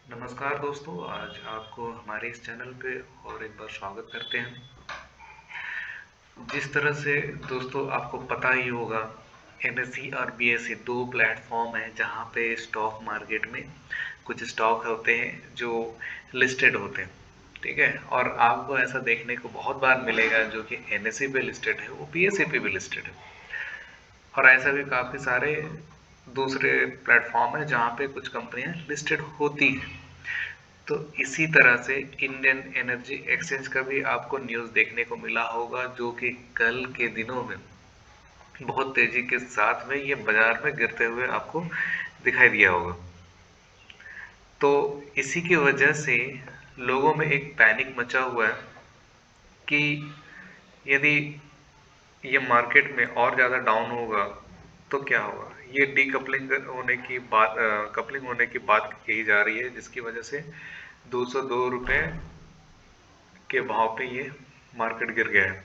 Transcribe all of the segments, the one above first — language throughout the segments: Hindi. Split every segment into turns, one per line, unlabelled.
नमस्कार दोस्तों, आज आपको हमारे इस चैनल पे और एक बार स्वागत करते हैं। जिस तरह से दोस्तों आपको पता ही होगा, एनएसई और बीएसई दो प्लेटफॉर्म हैं जहाँ पे स्टॉक मार्केट में कुछ स्टॉक होते हैं जो लिस्टेड होते हैं। ठीक है, और आपको ऐसा देखने को बहुत बार मिलेगा जो कि एनएसई पे लिस्टेड है वो बीएसई पे भी लिस्टेड है। और ऐसा भी काफ़ी सारे दूसरे प्लेटफॉर्म है जहाँ पे कुछ कंपनियां लिस्टेड होती हैं। तो इसी तरह से इंडियन एनर्जी एक्सचेंज का भी आपको न्यूज़ देखने को मिला होगा, जो कि कल के दिनों में बहुत तेजी के साथ में ये बाजार में गिरते हुए आपको दिखाई दिया होगा। तो इसी की वजह से लोगों में एक पैनिक मचा हुआ है कि यदि ये मार्केट में और ज़्यादा डाउन होगा तो क्या होगा। ये डीकपलिंग होने की बात कपलिंग होने की बात कही जा रही है, जिसकी वजह से 202 रुपये के भाव पे ये मार्केट गिर गया है।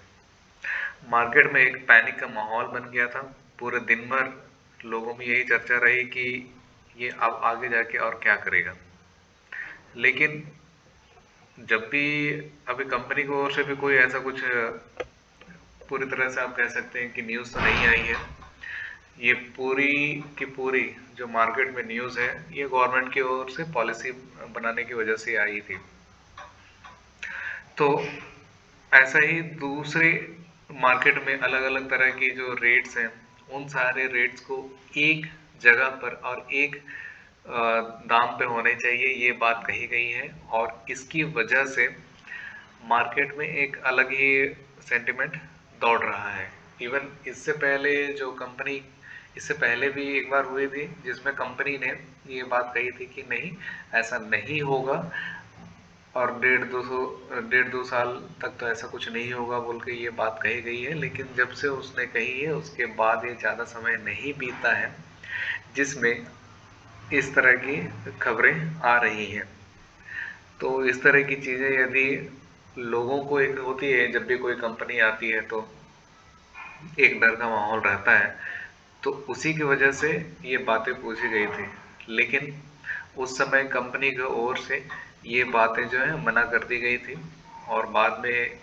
मार्केट में एक पैनिक का माहौल बन गया था। पूरे दिन भर लोगों में यही चर्चा रही कि ये अब आगे जाके और क्या करेगा। लेकिन जब भी अभी कंपनी की ओर से भी कोई ऐसा कुछ पूरी तरह से आप कह सकते हैं कि न्यूज़ तो नहीं आई है। ये पूरी की पूरी जो मार्केट में न्यूज़ है, ये गवर्नमेंट की ओर से पॉलिसी बनाने की वजह से आई थी। तो ऐसा ही दूसरे मार्केट में अलग अलग तरह के जो रेट्स हैं, उन सारे रेट्स को एक जगह पर और एक दाम पे होने चाहिए, ये बात कही गई है। और इसकी वजह से मार्केट में एक अलग ही सेंटिमेंट दौड़ रहा है। इवन इससे पहले भी एक बार हुई थी जिसमें कंपनी ने ये बात कही थी कि नहीं, ऐसा नहीं होगा और 1.5 2 साल तक तो ऐसा कुछ नहीं होगा बोल के ये बात कही गई है। लेकिन जब से उसने कही है उसके बाद ये ज़्यादा समय नहीं बीता है जिसमें इस तरह की खबरें आ रही हैं। तो इस तरह की चीज़ें यदि लोगों को एक होती है, जब भी कोई कंपनी आती है तो एक डर का माहौल रहता है। तो उसी की वजह से ये बातें पूछी गई थी। लेकिन उस समय कंपनी की ओर से ये बातें जो है मना कर दी गई थी। और बाद में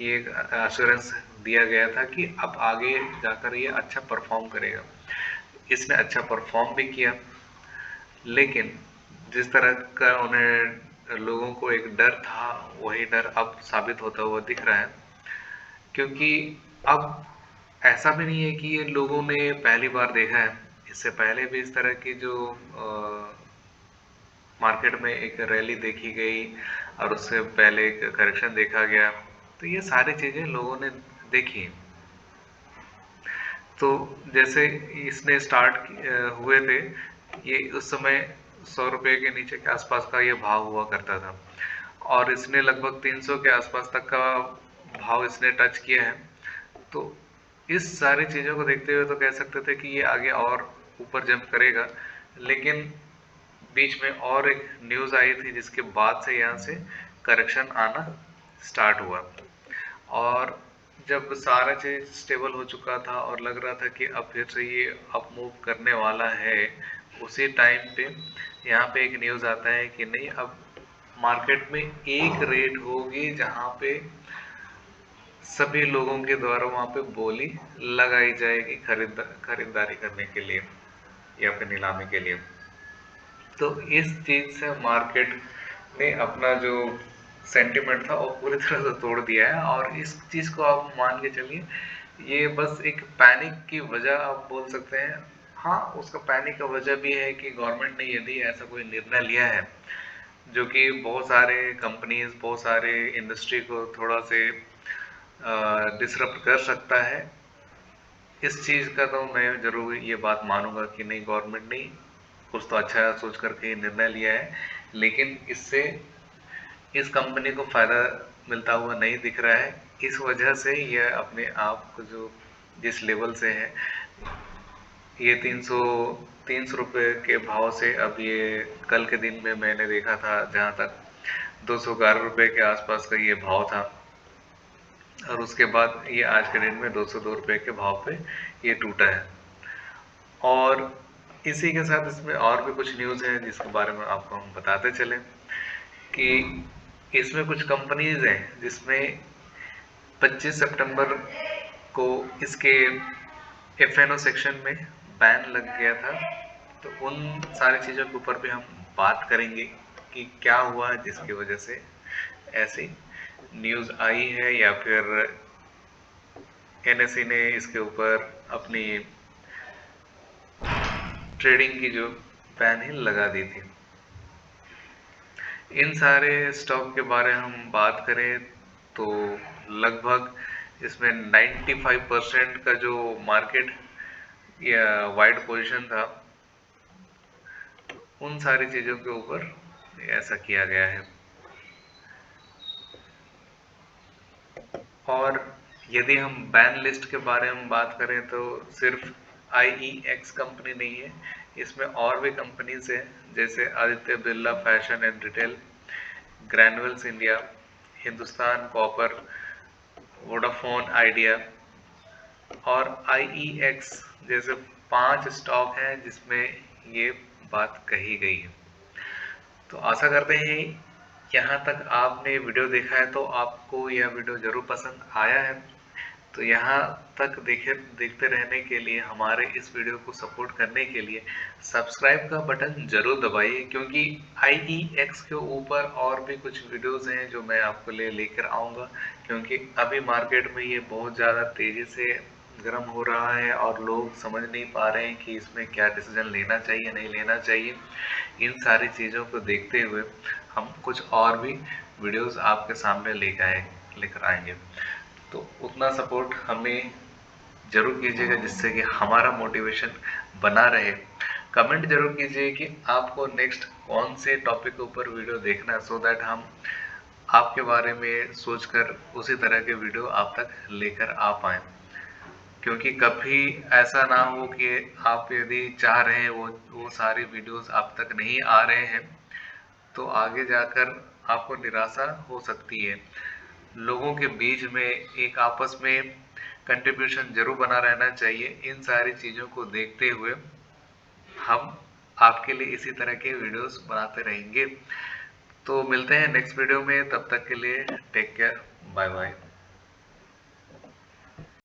ये एश्योरेंस दिया गया था कि अब आगे जाकर ये अच्छा परफॉर्म करेगा। इसने अच्छा परफॉर्म भी किया। लेकिन जिस तरह का उन्हें लोगों को एक डर था, वही डर अब साबित होता हुआ दिख रहा है। क्योंकि अब ऐसा भी नहीं है कि ये लोगों ने पहली बार देखा है। इससे पहले भी इस तरह की जो मार्केट में एक रैली देखी गई और उससे पहले एक करेक्शन देखा गया। तो ये सारी चीज़ें लोगों ने देखी। तो जैसे इसने हुए थे, ये उस समय 100 रुपये के नीचे के आसपास का ये भाव हुआ करता था और इसने लगभग 300 के आसपास तक का भाव इसने टच किया है। तो इस सारी चीज़ों को देखते हुए तो कह सकते थे कि ये आगे और ऊपर जंप करेगा। लेकिन बीच में और एक न्यूज़ आई थी जिसके बाद से यहाँ से करेक्शन आना स्टार्ट हुआ। और जब सारा चीज़ स्टेबल हो चुका था और लग रहा था कि अब फिर से ये अप मूव करने वाला है, उसी टाइम पे यहाँ पे एक न्यूज़ आता है कि नहीं, अब मार्केट में एक रेट होगी जहाँ पे सभी लोगों के द्वारा वहाँ पे बोली लगाई जाएगी खरीदारी करने के लिए या फिर नीलामी के लिए। तो इस चीज़ से मार्केट ने अपना जो सेंटिमेंट था वो पूरी तरह से तोड़ दिया है। और इस चीज़ को आप मान के चलिए, ये बस एक पैनिक की वजह आप बोल सकते हैं। हाँ, उसका पैनिक का वजह भी है कि गवर्नमेंट ने यदि ऐसा कोई निर्णय लिया है जो कि बहुत सारे कंपनीज, बहुत सारे इंडस्ट्री को थोड़ा से डिसरप्ट कर सकता है। इस चीज़ का तो मैं ज़रूर ये बात मानूंगा कि नहीं, गवर्नमेंट ने कुछ तो अच्छा सोच करके ये निर्णय लिया है। लेकिन इससे इस कंपनी को फ़ायदा मिलता हुआ नहीं दिख रहा है। इस वजह से यह अपने आप को जो जिस लेवल से है, ये 300 रुपये के भाव से अब ये कल के दिन में मैंने देखा था जहाँ तक 211 रुपये के आसपास का ये भाव था। और उसके बाद ये आज के दिन में 202 रुपये के भाव पे ये टूटा है। और इसी के साथ इसमें और भी कुछ न्यूज़ है जिसके बारे में आपको हम बताते चले कि इसमें कुछ कंपनीज हैं जिसमें 25 सितंबर को इसके एफएनओ सेक्शन में बैन लग गया था। तो उन सारी चीज़ों के ऊपर भी हम बात करेंगे कि क्या हुआ जिसकी वजह से ऐसी न्यूज़ आई है, या फिर एनएसई ने इसके ऊपर अपनी ट्रेडिंग की जो बैन ही लगा दी थी। इन सारे स्टॉक के बारे में हम बात करें तो लगभग इसमें 95% का जो मार्केट या वाइड पोजीशन था, उन सारी चीज़ों के ऊपर ऐसा किया गया है। और यदि हम बैन लिस्ट के बारे में बात करें तो सिर्फ IEX कंपनी नहीं है, इसमें और भी कंपनीज हैं जैसे Aditya Birla fashion and retail, ग्रैन्युल्स India, Hindustan copper, Vodafone idea और IEX जैसे 5 स्टॉक हैं जिसमें ये बात कही गई है। तो आशा करते हैं यहाँ तक आपने वीडियो देखा है तो आपको यह वीडियो जरूर पसंद आया है। तो यहाँ तक देखते रहने के लिए, हमारे इस वीडियो को सपोर्ट करने के लिए सब्सक्राइब का बटन जरूर दबाइए, क्योंकि IEX के ऊपर और भी कुछ वीडियोस हैं जो मैं आपको लेकर आऊँगा। क्योंकि अभी मार्केट में ये बहुत ज़्यादा तेज़ी से गर्म हो रहा है और लोग समझ नहीं पा रहे हैं कि इसमें क्या डिसीजन लेना चाहिए नहीं लेना चाहिए। इन सारी चीज़ों को देखते हुए हम कुछ और भी वीडियोस आपके सामने लेकर आएंगे। तो उतना सपोर्ट हमें जरूर कीजिएगा जिससे कि हमारा मोटिवेशन बना रहे। कमेंट जरूर कीजिए कि आपको नेक्स्ट कौन से टॉपिक के ऊपर वीडियो देखना है, सो दैट हम आपके बारे में सोचकर उसी तरह के वीडियो आप तक लेकर आ पाए। क्योंकि कभी ऐसा ना हो कि आप यदि चाह रहे हैं वो सारी वीडियोस आप तक नहीं आ रहे हैं, तो आगे जाकर आपको निराशा हो सकती है। लोगों के बीच में एक आपस में कंट्रीब्यूशन जरूर बना रहना चाहिए। इन सारी चीज़ों को देखते हुए हम आपके लिए इसी तरह के वीडियोस बनाते रहेंगे। तो मिलते हैं नेक्स्ट वीडियो में, तब तक के लिए टेक केयर, बाय बाय।